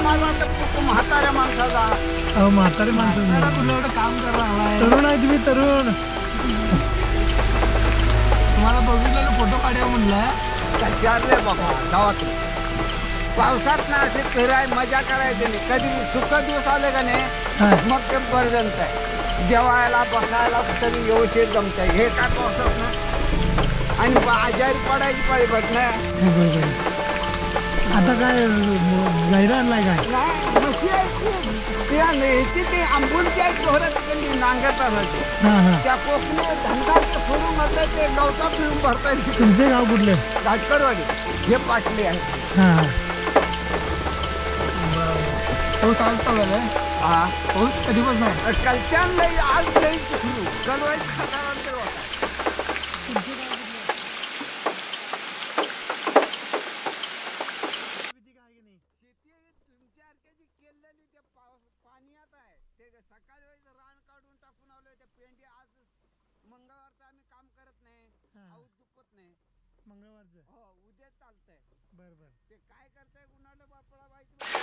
मला वाटतं म्हाताऱ्या माणसाचा. अहो म्हातारे माणसं कुठलं एवढं काम करायला तरुण आहे तुम्ही तरुण. तुम्हाला बघितलं फोटो काढावा म्हणलं कशाले बाबा गावात पावसात ना असे फिराय मजा करायची नाही. कधी सुख दिवस आले का नाही मग ते बरजंत आहे. जेवायला बसायला तरी व्यवस्थित जमत आहे. हे काय पावसात ना आणि आजारी पडायची पाहिजे नाही. आता काय जाहिरा आणलाय काय नाही म्हशी आहे खूप ह्याची ती आंबोलीची एक ढोरं तिकडली नांगरतात होती. त्या कोकणी धनगारचं सोडून म्हटलं ते गवतात नेऊन भरता येते. तुमचे गाव कुठले? घाटकरवाडी हे पाटले आहे. हां पाऊस आज चालू आहे. हा पाऊस कधीपासून आहे कालच्यान नाही आज नाही सुरू कलवायचं खतानंतर होता. सकाळी रान काढून टाकून आलोय. त्या पेंडी आज मंगळवारचं आम्ही काम करत नाही. आऊत दुखत नाही मंगळवारचं. हो उद्या चालतंय. बरं बरं ते काय करताय कुणाला बापळा बायको